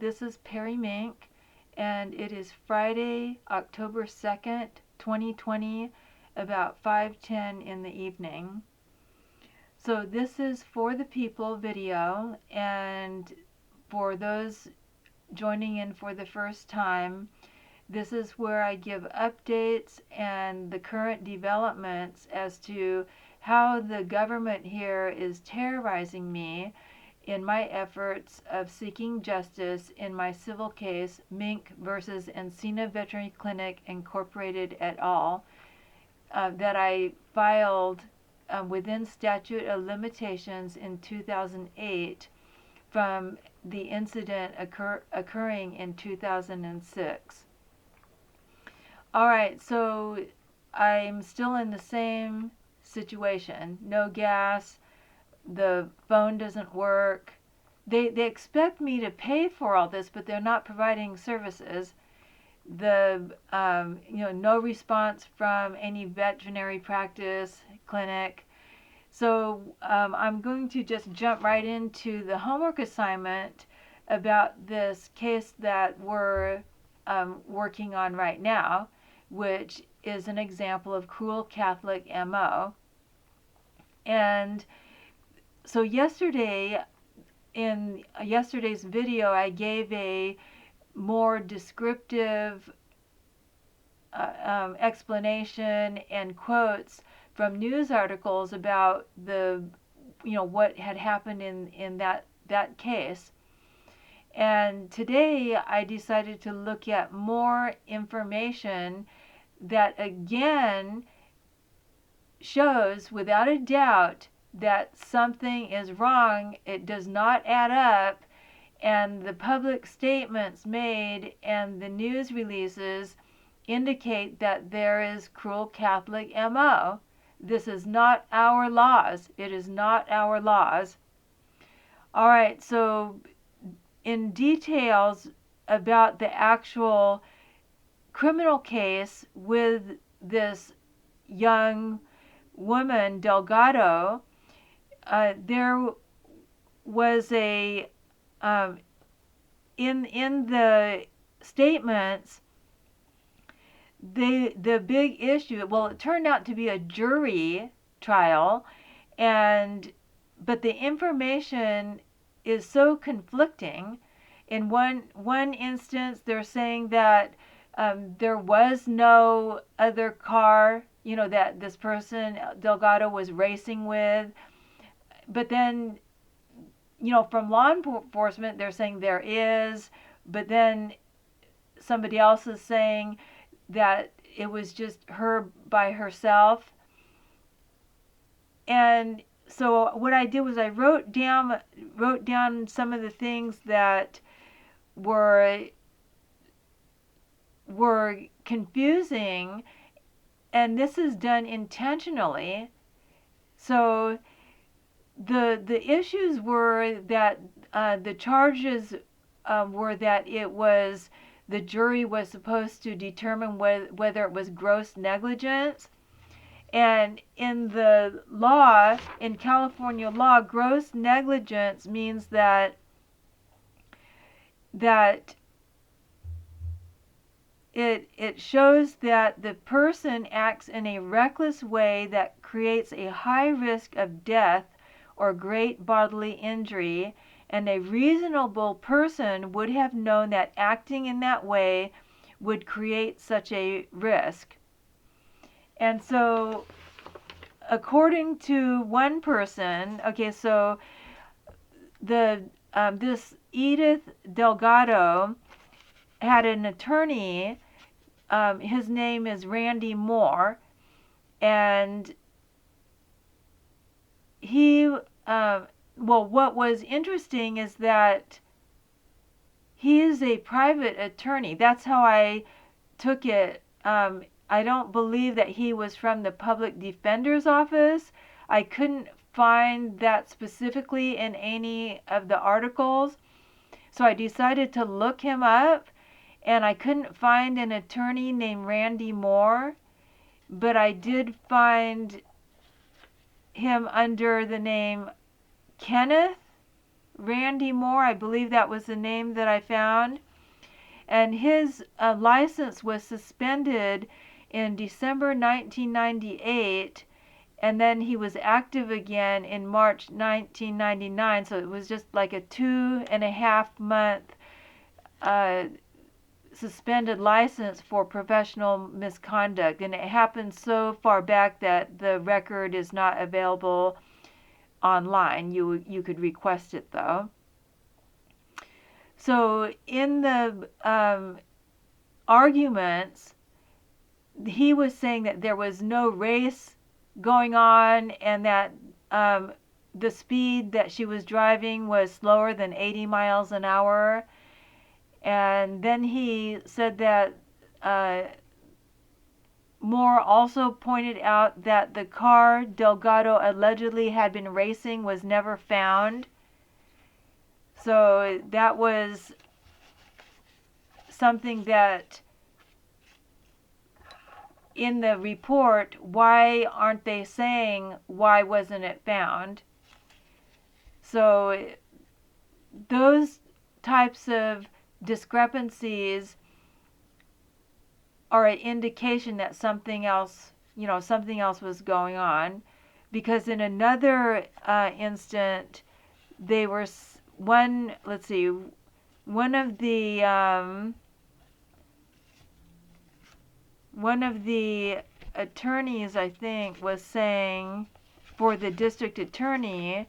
This is Perry Mink, and it is Friday, October 2nd, 2020, about 5:10 in the evening. So this is For the People video, and for those joining in for the first time, this is where I give updates and the current developments as to how the government here is terrorizing me in my efforts of seeking justice in my civil case, Mink versus Encina Veterinary Clinic Incorporated et al., that I filed within statute of limitations in 2008 from the incident occurring in 2006. All right, so I'm still in the same situation. No gas. The phone doesn't work. They expect me to pay for all this, but they're not providing services. No response from any veterinary practice clinic. So I'm going to just jump right into the homework assignment about this case that we're working on right now, which is an example of Cruel Catholic M.O. And so yesterday, in yesterday's video, I gave a more descriptive explanation and quotes from news articles about what had happened in that case. And today I decided to look at more information that again shows without a doubt that something is wrong. It does not add up, and the public statements made and the news releases indicate that there is Cruel Catholic M.O. This is not our laws. It is not our laws. All right, so in details about the actual criminal case with this young woman, Delgado, there was a in the statements, the big issue, well, it turned out to be a jury trial, but the information is so conflicting. In one instance, they're saying that there was no other car, that this person, Delgado, was racing with. But then, from law enforcement, they're saying there is, but then somebody else is saying that it was just her by herself. And so what I did was I wrote down some of the things that were confusing, and this is done intentionally. So the issues were that the charges were that the jury was supposed to determine whether it was gross negligence. And in the law, in California law, gross negligence means that it shows that the person acts in a reckless way that creates a high risk of death or great bodily injury, and a reasonable person would have known that acting in that way would create such a risk. And so, according to one person, so this Edith Delgado had an attorney. His name is Randy Moore, and he, what was interesting is that he is a private attorney. That's how I took it. I don't believe that he was from the public defender's office. I couldn't find that specifically in any of the articles. So I decided to look him up, and I couldn't find an attorney named Randy Moore, but I did find him under the name Kenneth Randy Moore, I believe that was the name that I found. And his license was suspended in December 1998, and then he was active again in March 1999. So it was just like a 2.5-month suspended license for professional misconduct, and it happened so far back that the record is not available online. You could request it though. So in the arguments, he was saying that there was no race going on, and that the speed that she was driving was slower than 80 miles an hour. And then he said that Moore also pointed out that the car Delgado allegedly had been racing was never found. So that was something that in the report, why aren't they saying why wasn't it found? So those types of discrepancies are an indication that something else was going on, because in another instant, they were one of the attorneys, I think, was saying, for the district attorney,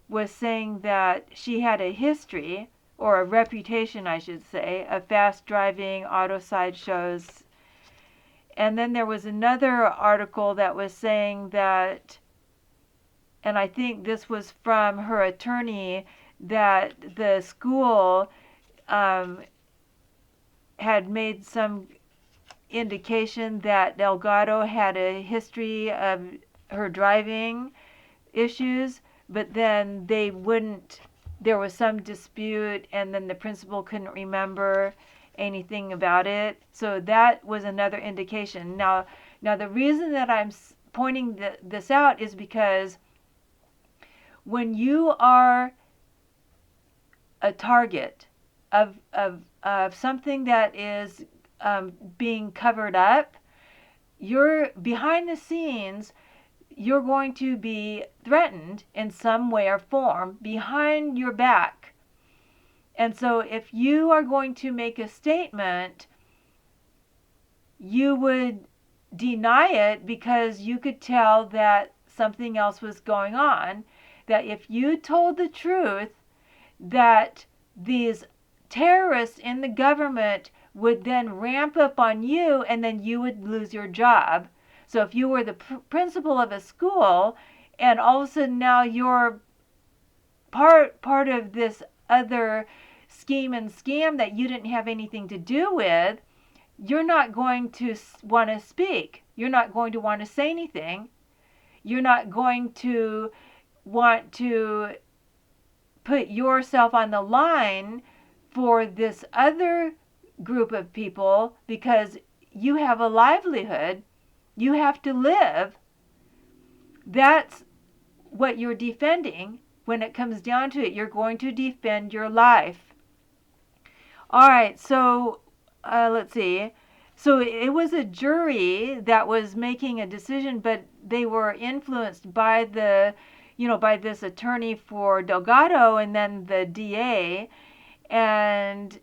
was saying that she had a history, or a reputation, I should say, of fast driving, auto sideshows. And then there was another article that was saying that, and I think this was from her attorney, that the school had made some indication that Delgado had a history of her driving issues, but then there was some dispute, and then the principal couldn't remember anything about it. So that was another indication. Now the reason that I'm pointing this out is because when you are a target of something that is being covered up, you're behind the scenes, you're going to be threatened in some way or form behind your back. And so if you are going to make a statement, you would deny it because you could tell that something else was going on. That if you told the truth, that these terrorists in the government would then ramp up on you, and then you would lose your job. So if you were the principal of a school, and all of a sudden now you're part of this other scheme and scam that you didn't have anything to do with, you're not going to want to speak. You're not going to want to say anything. You're not going to want to put yourself on the line for this other group of people, because you have a livelihood. You have to live. That's what you're defending. When it comes down to it, you're going to defend your life. All right, so let's see. So it was a jury that was making a decision, but they were influenced by by this attorney for Delgado and then the DA. And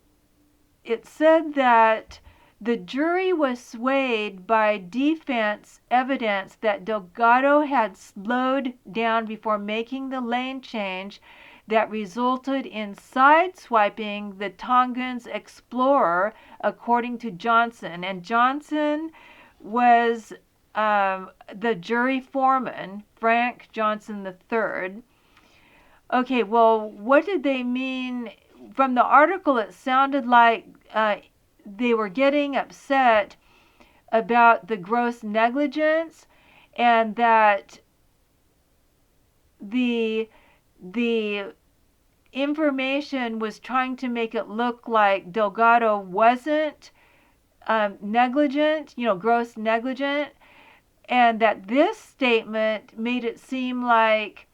it said that the jury was swayed by defense evidence that Delgado had slowed down before making the lane change that resulted in sideswiping the Tongans explorer, according to Johnson. And Johnson was the jury foreman, Frank Johnson III. Okay, well, what did they mean? From the article, it sounded like they were getting upset about the gross negligence, and that the information was trying to make it look like Delgado wasn't negligent, gross negligent, and that this statement made it seem like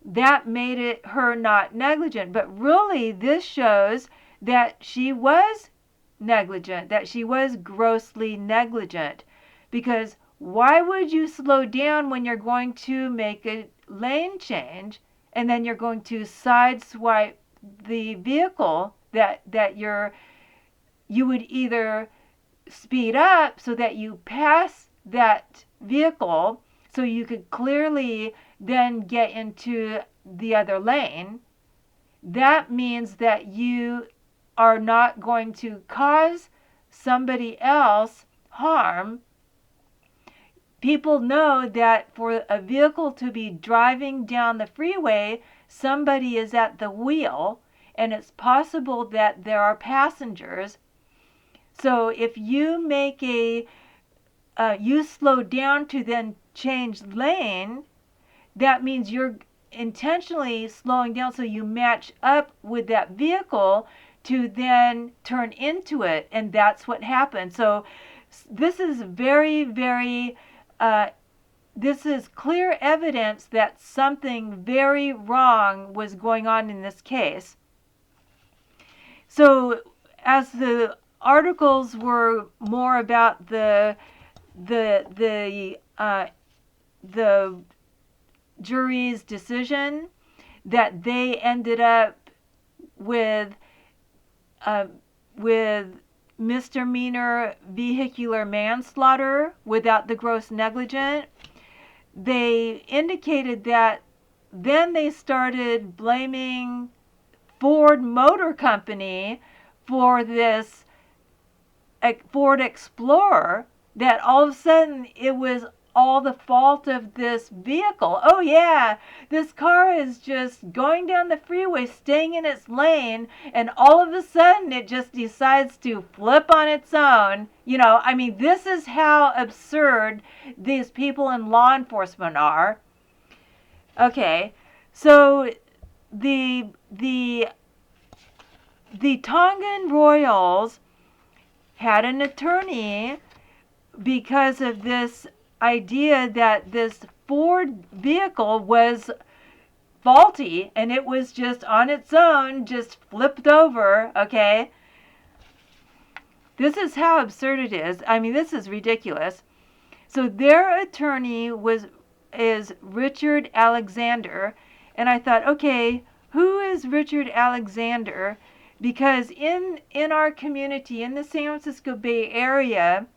that made it her not negligent. But really, this shows that she was negligent, that she was grossly negligent. Because why would you slow down when you're going to make a lane change and then you're going to sideswipe the vehicle that you would either speed up so that you pass that vehicle so you could clearly then get into the other lane. That means that you are not going to cause somebody else harm. People know that for a vehicle to be driving down the freeway, somebody is at the wheel, and it's possible that there are passengers. So if you make you slow down to then change lane, that means you're intentionally slowing down so you match up with that vehicle to then turn into it, and that's what happened. So this is very, very, this is clear evidence that something very wrong was going on in this case. So as the articles were more about the jury's decision, that they ended up with misdemeanor vehicular manslaughter without the gross negligence, they indicated that then they started blaming Ford Motor Company for this Ford Explorer, that all of a sudden it was all the fault of this vehicle. Oh yeah, this car is just going down the freeway, staying in its lane, and all of a sudden it just decides to flip on its own. You know, I mean, this is how absurd these people in law enforcement are. Okay, so the Tongan royals had an attorney because of this idea that this Ford vehicle was faulty and it was just on its own, just flipped over, okay? This is how absurd it is. I mean, this is ridiculous. So their attorney is Richard Alexander, and I thought, okay, who is Richard Alexander? Because in our community, in the San Francisco Bay Area,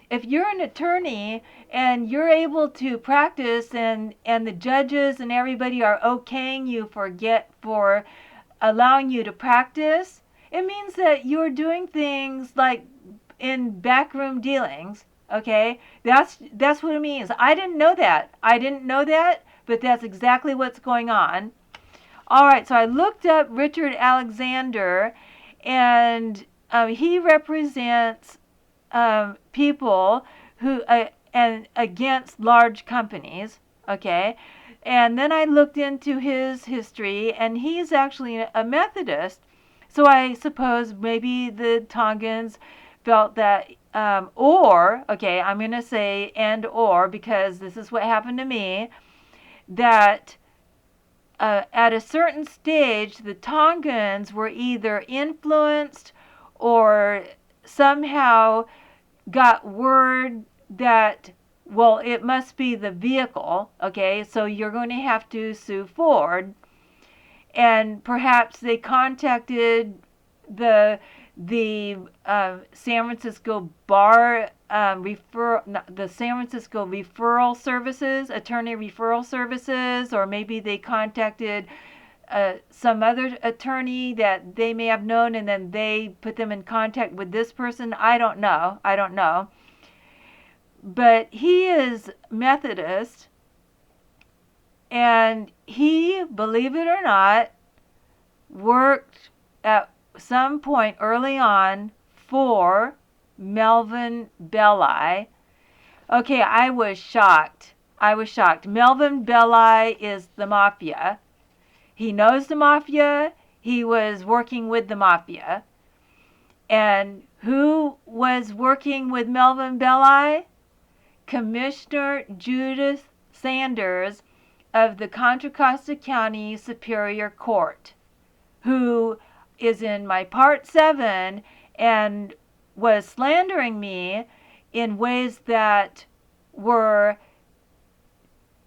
if you're an attorney and you're able to practice and the judges and everybody are okaying you for allowing you to practice, it means that you're doing things like in backroom dealings, okay? That's what it means. I didn't know that, but that's exactly what's going on. All right, so I looked up Richard Alexander, and he represents people who and against large companies, okay? And then I looked into his history, and he's actually a Methodist. So I suppose maybe the Tongans felt that, or, okay, I'm going to say and or, because this is what happened to me, that at a certain stage, the Tongans were either influenced or somehow got word that, well, it must be the vehicle, okay, so you're going to have to sue Ford. And perhaps they contacted the San Francisco Bar the San Francisco referral services, attorney referral services, or maybe they contacted some other attorney that they may have known, and then they put them in contact with this person. I don't know. But he is Methodist, and he, believe it or not, worked at some point early on for Melvin Belli. Okay, I was shocked. Melvin Belli is the mafia. He knows the mafia. He was working with the mafia. And who was working with Melvin Belli? Commissioner Judith Sanders, of the Contra Costa County Superior Court, who is in my Part 7 and was slandering me in ways that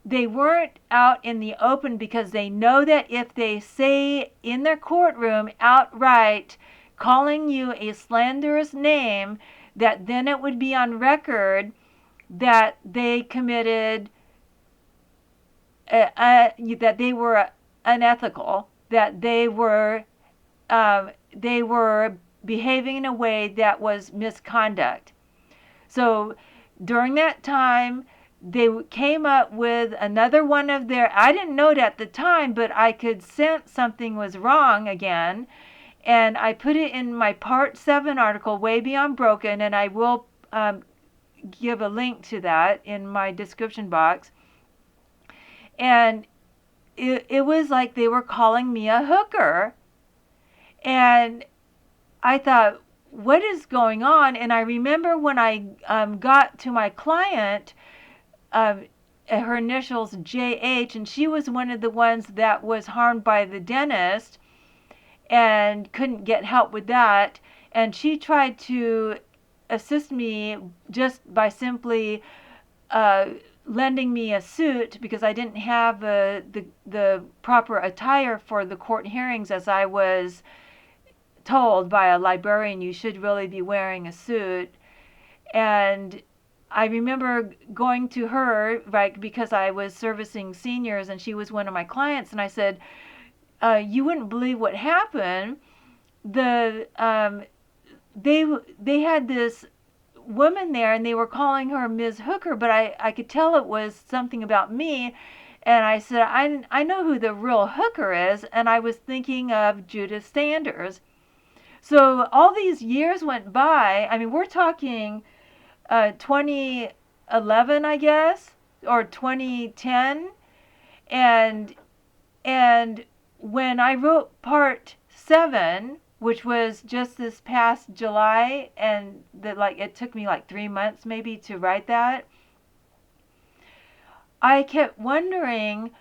they weren't out in the open, because they know that if they say in their courtroom outright calling you a slanderous name, that then it would be on record that they committed that they were unethical, that they were behaving in a way that was misconduct. So during that time, they came up with another one of their, I didn't know it at the time, but I could sense something was wrong again. And I put it in my Part 7 article, Way Beyond Broken, and I will give a link to that in my description box. And it was like they were calling me a hooker. And I thought, what is going on? And I remember when I got to my client, her initials JH, and she was one of the ones that was harmed by the dentist and couldn't get help with that. And she tried to assist me just by simply lending me a suit, because I didn't have the proper attire for the court hearings, as I was told by a librarian you should really be wearing a suit. And I remember going to her, right, because I was servicing seniors and she was one of my clients, and I said, you wouldn't believe what happened. They had this woman there and they were calling her Ms. Hooker, but I could tell it was something about me. And I said, I know who the real hooker is. And I was thinking of Judith Sanders. So all these years went by. I mean, we're talking 2011, I guess, or 2010. And when I wrote Part 7, which was just this past July, and it took me like 3 months maybe to write that, I kept wondering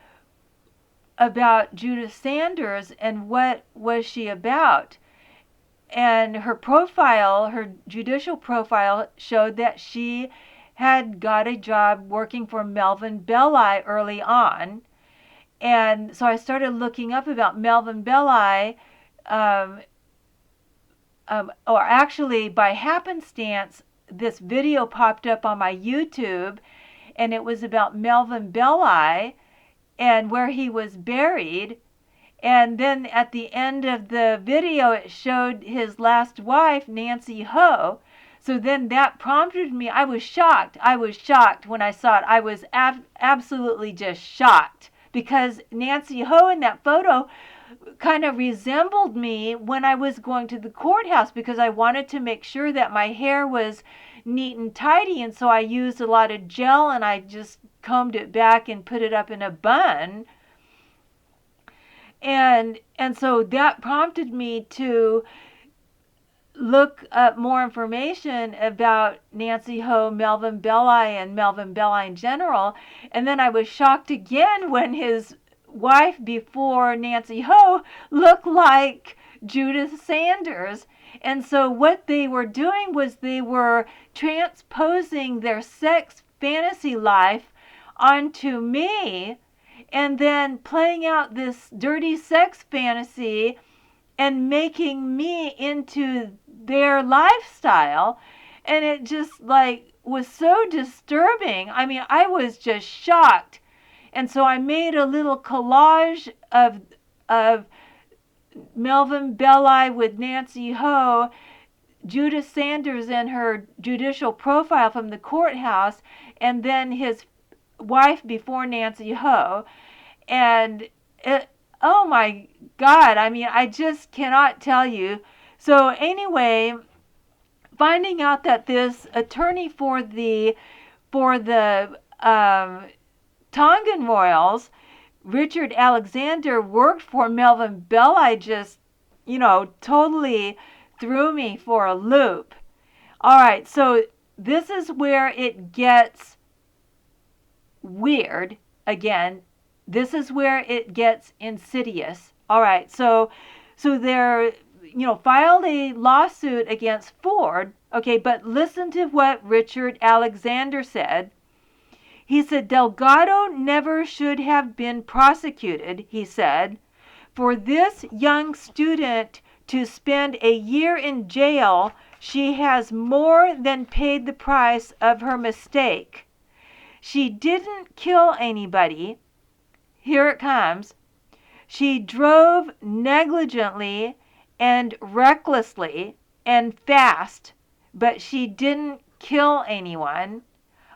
about Judith Sanders and what was she about. And her profile, her judicial profile, showed that she had got a job working for Melvin Belli early on. And so I started looking up about Melvin Belli, or actually by happenstance, this video popped up on my YouTube, and it was about Melvin Belli and where he was buried. And then at the end of the video, it showed his last wife, Nancy Ho. So then that prompted me. I was shocked. I was shocked when I saw it. I was absolutely just shocked, because Nancy Ho in that photo kind of resembled me when I was going to the courthouse, because I wanted to make sure that my hair was neat and tidy. And so I used a lot of gel and I just combed it back and put it up in a bun. And so that prompted me to look up more information about Nancy Ho, Melvin Belli, and Melvin Belli in general. And then I was shocked again when his wife before Nancy Ho looked like Judith Sanders. And so what they were doing was they were transposing their sex fantasy life onto me, and then playing out this dirty sex fantasy and making me into their lifestyle. And it just was so disturbing. I mean, I was just shocked. And so I made a little collage of Melvin Belli with Nancy Ho, Judith Sanders in her judicial profile from the courthouse, and then his wife before Nancy Ho. And oh my God, I mean, I just cannot tell you. So anyway, finding out that this attorney for the Tongan royals, Richard Alexander, worked for Melvin Belli, just, totally threw me for a loop. All right, so this is where it gets weird again. This is where it gets insidious. All right, so they're, filed a lawsuit against Ford. Okay, but listen to what Richard Alexander said. He said, Delgado never should have been prosecuted, he said. For this young student to spend a year in jail, she has more than paid the price of her mistake. She didn't kill anybody. Here it comes. She drove negligently and recklessly and fast, but she didn't kill anyone.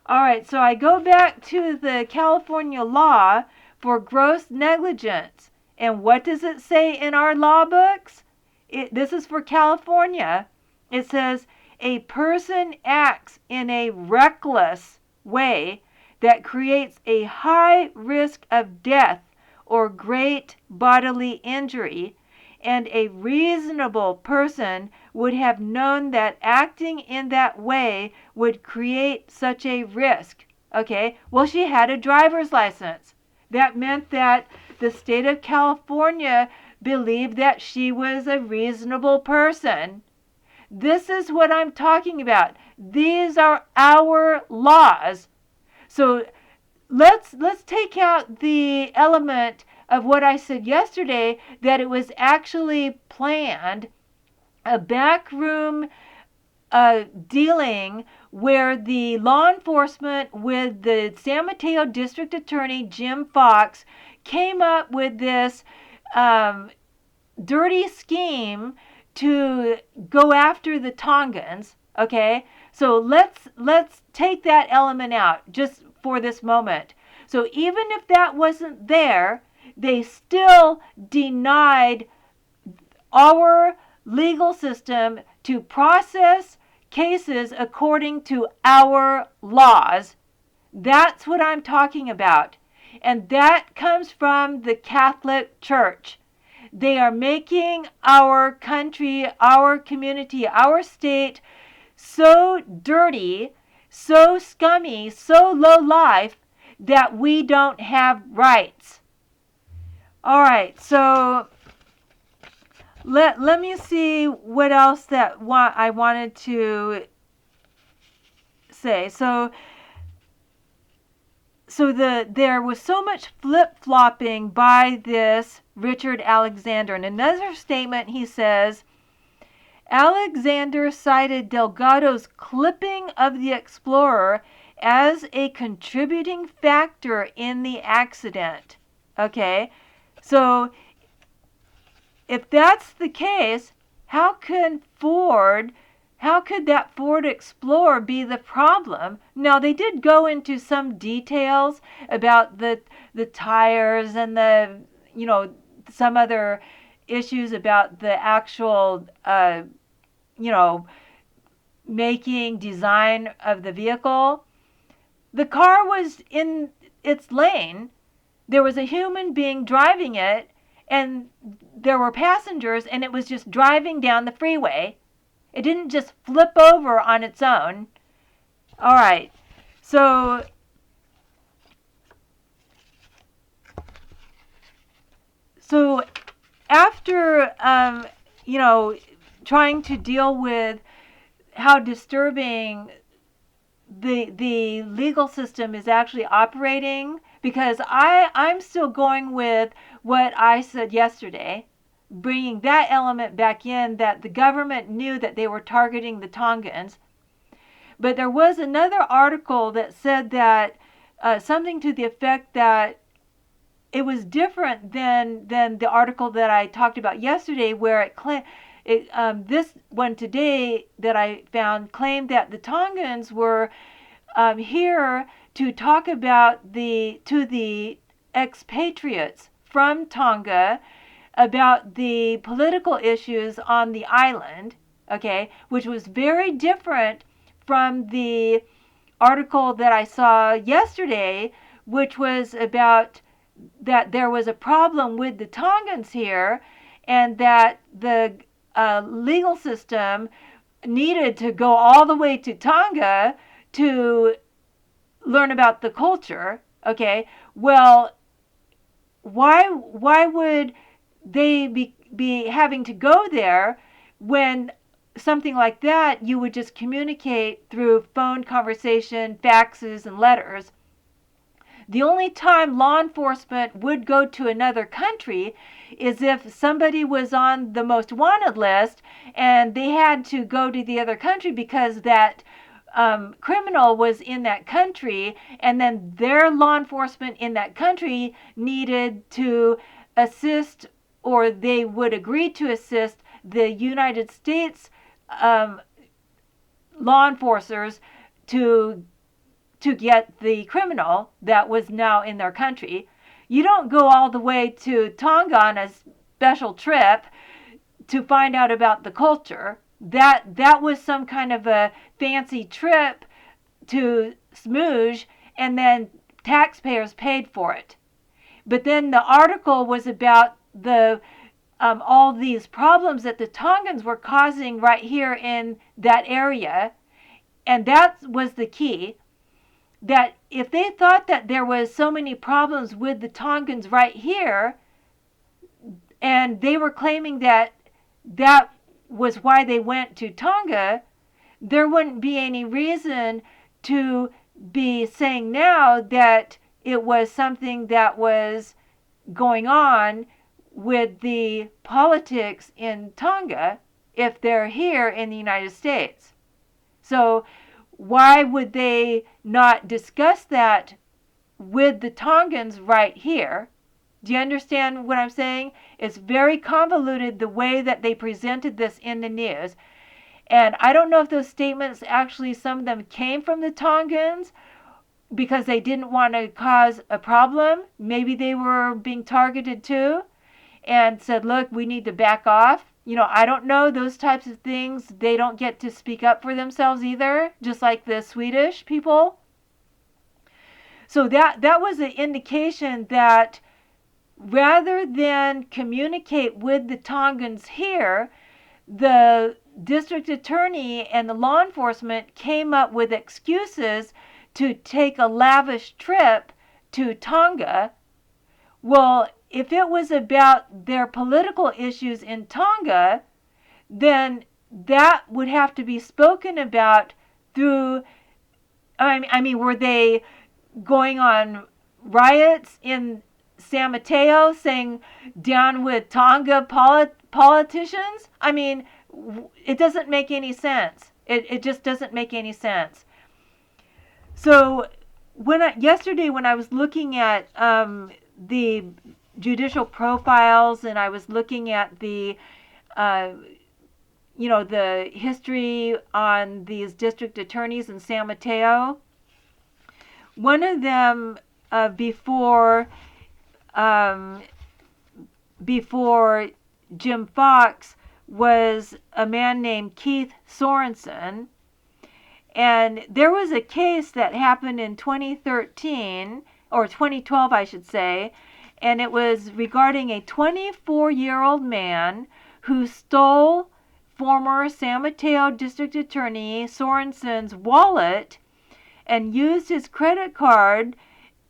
All right, so I go back to the California law for gross negligence. And what does it say in our law books? This is for California. It says, a person acts in a reckless way that creates a high risk of death or great bodily injury, and a reasonable person would have known that acting in that way would create such a risk. Okay, well, she had a driver's license. That meant that the state of California believed that she was a reasonable person. This is what I'm talking about. These are our laws. So let's take out the element of what I said yesterday, that it was actually planned, a backroom dealing where the law enforcement with the San Mateo District Attorney Jim Fox came up with this dirty scheme to go after the Tongans. Okay, so let's take that element out just for this moment. So even if that wasn't there, they still denied our legal system to process cases according to our laws. That's what I'm talking about. And that comes from the Catholic Church. They are making our country, our community, our state so dirty, so scummy, so low life that we don't have rights. All right, so let me see what else that I wanted to say. So there was so much flip-flopping by this Richard Alexander. In another statement, he says, Alexander cited Delgado's clipping of the Explorer as a contributing factor in the accident. Okay, so if that's the case, how could that Ford Explorer be the problem? Now, they did go into some details about the tires and the, some other issues about the actual, making, design of the vehicle. The car was in its lane. There was a human being driving it, and there were passengers, and it was just driving down the freeway. It didn't just flip over on its own. All right. So after, trying to deal with how disturbing the legal system is actually operating, because I'm still going with what I said yesterday, bringing that element back in, that the government knew that they were targeting the Tongans. But there was another article that said that something to the effect that it was different than the article that I talked about yesterday, where this one today that I found claimed that the Tongans were here to talk about to the expatriates from Tonga about the political issues on the island, okay, which was very different from the article that I saw yesterday, which was about that there was a problem with the Tongans here, and that the legal system needed to go all the way to Tonga to learn about the culture. Okay, well, why would they be having to go there when something like that you would just communicate through phone conversation, faxes, and letters? The only time law enforcement would go to another country is if somebody was on the most wanted list and they had to go to the other country because that criminal was in that country, and then their law enforcement in that country needed to assist, or they would agree to assist the United States law enforcers to get the criminal that was now in their country. You don't go all the way to Tonga on a special trip to find out about the culture. That was some kind of a fancy trip to smooge, and then taxpayers paid for it. But then the article was about the all these problems that the Tongans were causing right here in that area, and that was the key. That if they thought that there was so many problems with the Tongans right here, and they were claiming that that was why they went to Tonga, there wouldn't be any reason to be saying now that it was something that was going on with the politics in Tonga if they're here in the United States. So why would they not discuss that with the Tongans right here? Do you understand what I'm saying? It's very convoluted the way that they presented this in the news. And I don't know if those statements actually, some of them came from the Tongans because they didn't want to cause a problem. Maybe they were being targeted too and said, look, we need to back off. I don't know, those types of things. They don't get to speak up for themselves either, just like the Swedish people. So that was an indication that rather than communicate with the Tongans here, the district attorney and the law enforcement came up with excuses to take a lavish trip to Tonga. Well, if it was about their political issues in Tonga, then that would have to be spoken about through, I mean, were they going on riots in San Mateo saying down with Tonga politicians? I mean, it doesn't make any sense. It just doesn't make any sense. So yesterday when I was looking at the judicial profiles and I was looking at the the history on these district attorneys in San Mateo, one of them before Jim Fox was a man named Keith Sorensen. And there was a case that happened in 2013, or 2012, I should say, and it was regarding a 24-year-old man who stole former San Mateo District Attorney Sorensen's wallet and used his credit card,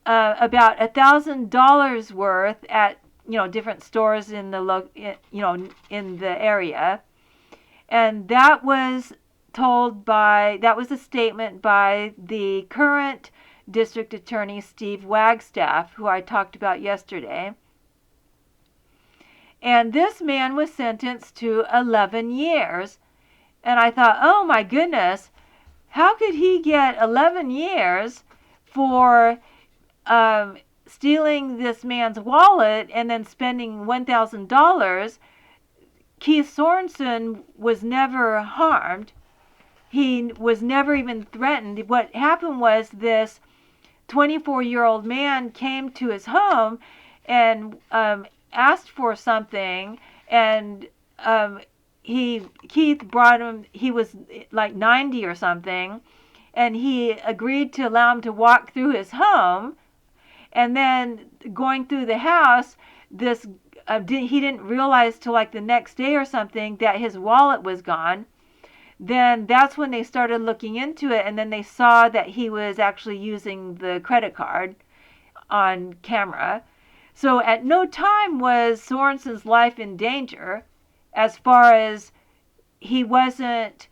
about $1,000 worth, at different stores in the in the area, and that was a statement by the current district attorney, Steve Wagstaff, who I talked about yesterday. And this man was sentenced to 11 years. And I thought, oh my goodness, how could he get 11 years for stealing this man's wallet and then spending $1,000? Keith Sorensen was never harmed. He was never even threatened. What happened was this 24-year-old man came to his home and asked for something, and Keith brought him, he was like 90 or something, and he agreed to allow him to walk through his home. And then going through the house, he didn't realize till like the next day or something that his wallet was gone. Then that's when they started looking into it, and then they saw that he was actually using the credit card on camera. So at no time was Sorensen's life in danger, as far as he wasn't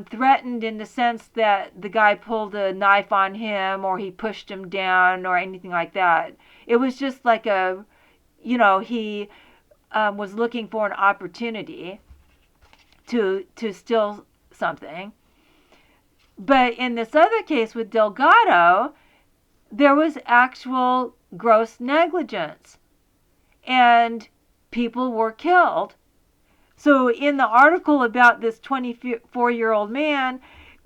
threatened in the sense that the guy pulled a knife on him or he pushed him down or anything like that. It was just like he was looking for an opportunity to steal something. But in this other case with Delgado, there was actual gross negligence, and people were killed. So in the article about this 24-year-old man,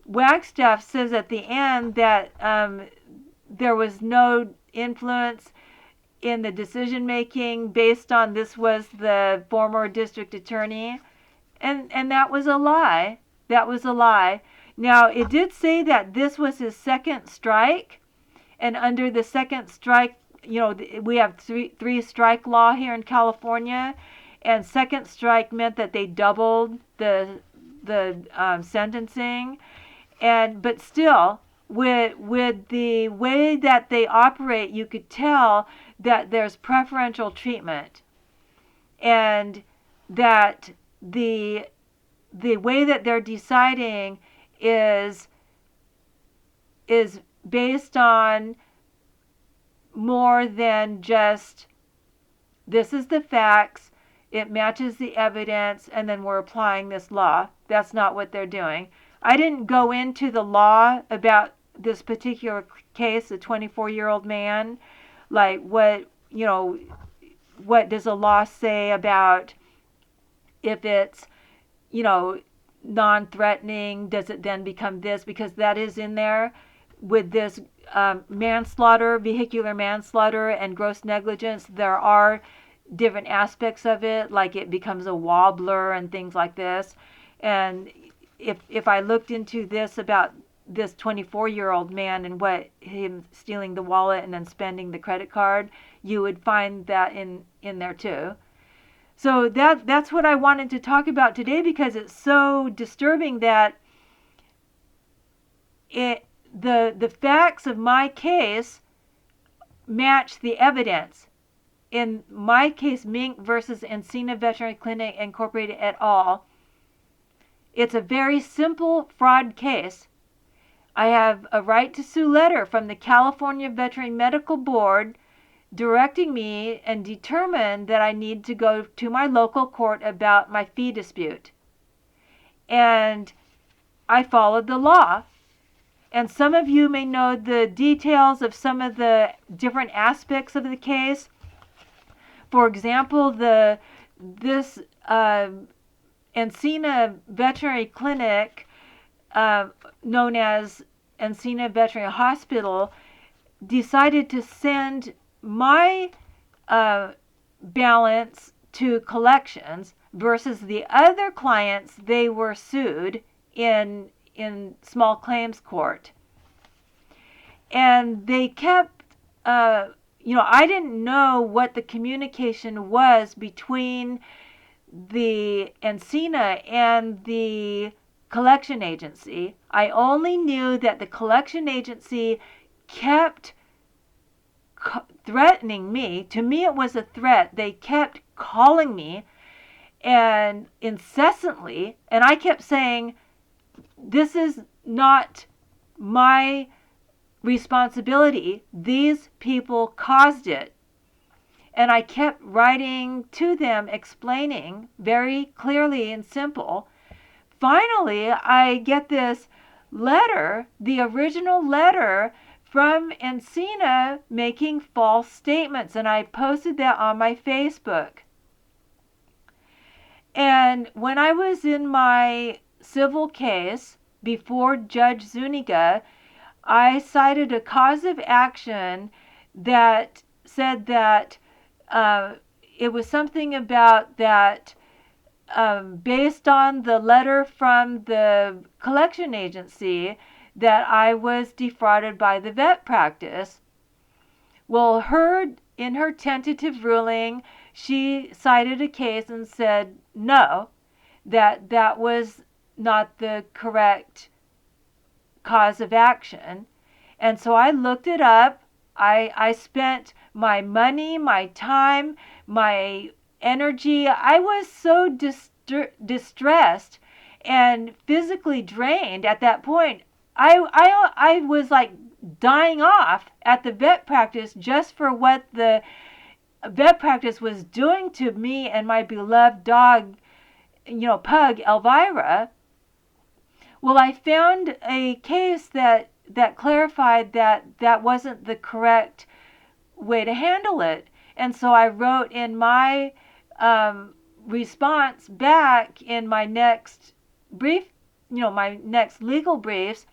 Wagstaff says at the end that there was no influence in the decision making based on this was the former district attorney, and that was a lie. That was a lie. Now, it did say that this was his second strike, and under the second strike, we have three strike law here in California, and second strike meant that they doubled the sentencing, but still, with the way that they operate, you could tell that there's preferential treatment, and that the way that they're deciding is based on more than just this is the facts, it matches the evidence, and then we're applying this law. That's not what they're doing. I didn't go into the law about this particular case, the 24-year-old man, like what does a law say about if it's, non-threatening, does it then become this? Because that is in there with this manslaughter, vehicular manslaughter, and gross negligence. There are different aspects of it, like it becomes a wobbler and things like this. And if I looked into this about this 24-year-old man and what him stealing the wallet and then spending the credit card, you would find that in there too. So that's what I wanted to talk about today, because it's so disturbing that the facts of my case match the evidence. In my case, Mink versus Encina Veterinary Clinic Incorporated et al., it's a very simple fraud case. I have a right to sue letter from the California Veterinary Medical Board directing me and determined that I need to go to my local court about my fee dispute. And I followed the law. And some of you may know the details of some of the different aspects of the case. For example, this Encina Veterinary Clinic, known as Encina Veterinary Hospital, decided to send my balance to collections versus the other clients they were sued in small claims court. And they kept, I didn't know what the communication was between the Encina and the collection agency. I only knew that the collection agency kept threatening me. To me, it was a threat. They kept calling me and incessantly, and I kept saying, this is not my responsibility. These people caused it. And I kept writing to them, explaining very clearly and simple. Finally, I get this letter, the original letter from Encina, making false statements, and I posted that on my Facebook. And when I was in my civil case before Judge Zuniga, I cited a cause of action that said that it was something about that based on the letter from the collection agency that I was defrauded by the vet practice. Well, in her tentative ruling, she cited a case and said no, that was not the correct cause of action. And so I looked it up. I spent my money, my time, my energy. I was so distressed and physically drained at that point. I was like dying off at the vet practice just for what the vet practice was doing to me and my beloved dog, pug Elvira. Well, I found a case that clarified that wasn't the correct way to handle it. And so I wrote in my response back in my next brief, my next legal briefs,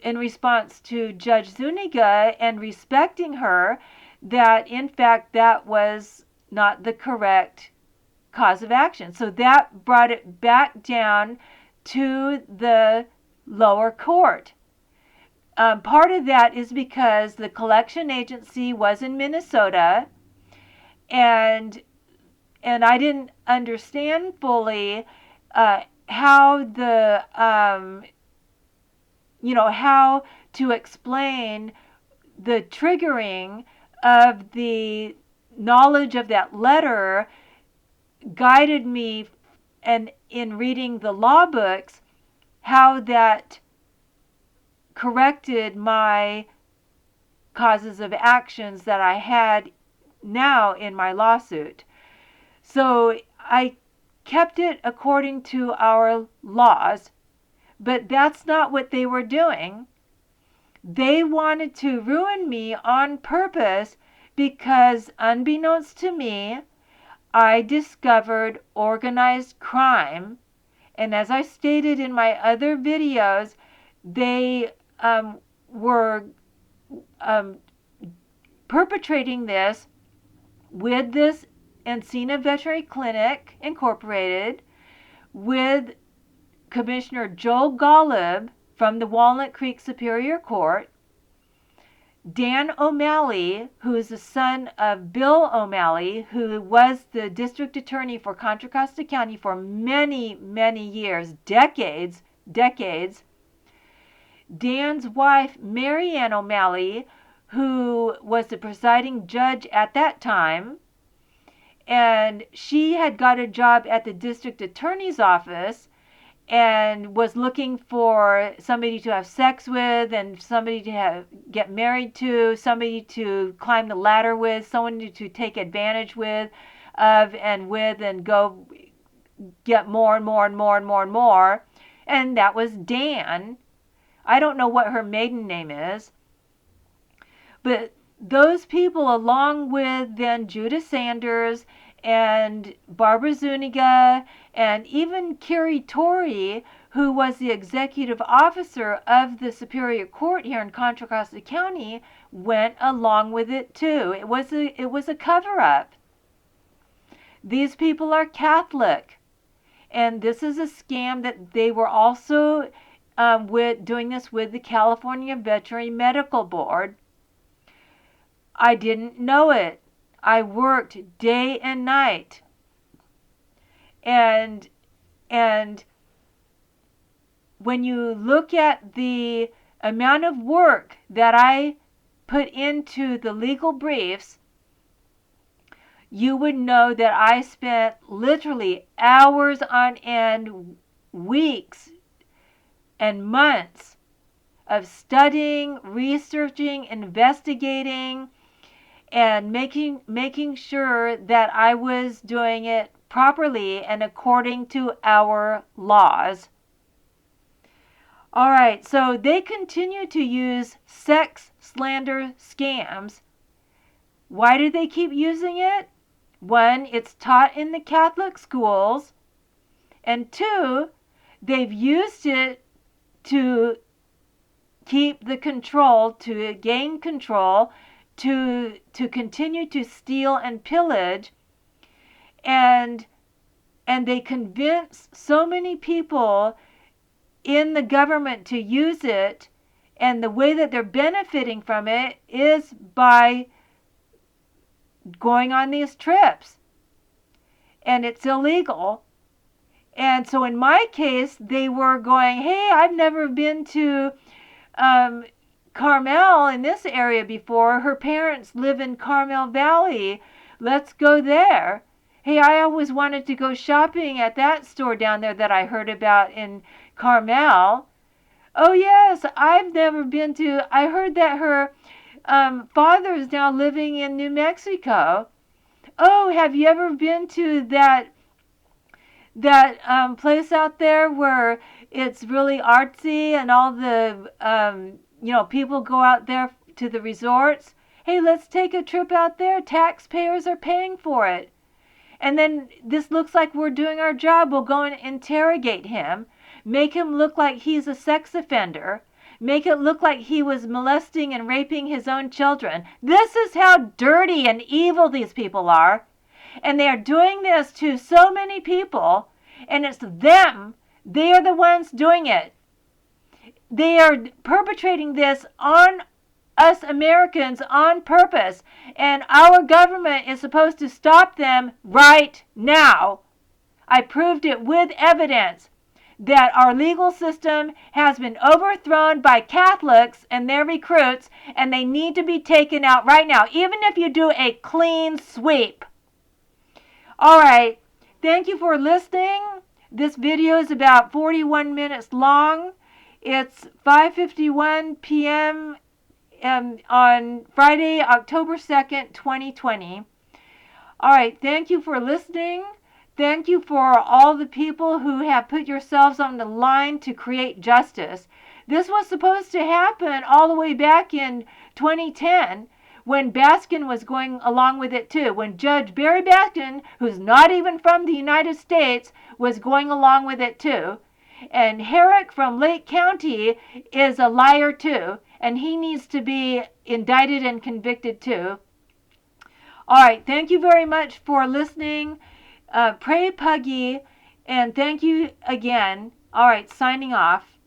in response to Judge Zuniga and respecting her, that in fact that was not the correct cause of action. So that brought it back down to the lower court. Part of that is because the collection agency was in Minnesota, and I didn't understand fully how the how to explain the triggering of the knowledge of that letter guided me, and in reading the law books, how that corrected my causes of actions that I had now in my lawsuit. So I kept it according to our laws, but that's not what they were doing. They wanted to ruin me on purpose because, unbeknownst to me, I discovered organized crime. And as I stated in my other videos, they were perpetrating this with this Encina Veterinary Clinic Incorporated, with Commissioner Joel Golub from the Walnut Creek Superior Court, Dan OMalley, who is the son of Bill OMalley, who was the district attorney for Contra Costa County for many, many years, decades. Dan's wife, Mary Ann OMalley, who was the presiding judge at that time, and she had got a job at the district attorney's office and was looking for somebody to have sex with, and somebody to get married to, somebody to climb the ladder with, someone to take advantage of and go get more and more and more and more and more. And that was Dan. I don't know what her maiden name is. But those people, along with then Judah Sanders and Barbara Zuniga and even Carrie Torrey, who was the executive officer of the Superior Court here in Contra Costa County, went along with it too. It was a cover-up. These people are Catholic, and this is a scam that they were also doing this with the California Veterinary Medical Board. I didn't know it. I worked day and night. And when you look at the amount of work that I put into the legal briefs, you would know that I spent literally hours on end, weeks and months of studying, researching, investigating, and making sure that I was doing it properly and according to our laws. All right, so they continue to use sex slander scams. Why do they keep using it? One, it's taught in the Catholic schools. And two, they've used it to keep the control, to gain control, to continue to steal and pillage, and they convince so many people in the government to use it, and the way that they're benefiting from it is by going on these trips, and it's illegal. And so in my case, they were going, hey, I've never been to Carmel in this area before. Her parents live in Carmel Valley. Let's go there. Hey, I always wanted to go shopping at that store down there that I heard about in Carmel. Oh, yes, I've never been to. I heard that her father is now living in New Mexico. Oh, have you ever been to that place out there where it's really artsy and all the people go out there to the resorts? Hey, let's take a trip out there. Taxpayers are paying for it. And then this looks like we're doing our job. We'll go and interrogate him, make him look like he's a sex offender, make it look like he was molesting and raping his own children. This is how dirty and evil these people are. And they are doing this to so many people, and it's them. They are the ones doing it. They are perpetrating this on us Americans on purpose, and our government is supposed to stop them right now. I proved it with evidence that our legal system has been overthrown by Catholics and their recruits, and they need to be taken out right now, even if you do a clean sweep. All right, thank you for listening. This video is about 41 minutes long. It's 5:51 p.m. On Friday, October 2nd, 2020. All right, thank you for listening. Thank you for all the people who have put yourselves on the line to create justice. This was supposed to happen all the way back in 2010 when Baskin was going along with it too. When Judge Barry Baskin, who's not even from the United States, was going along with it too. And Herrick from Lake County is a liar too, and he needs to be indicted and convicted too. All right, thank you very much for listening. Pray Puggy, and thank you again. All right, signing off.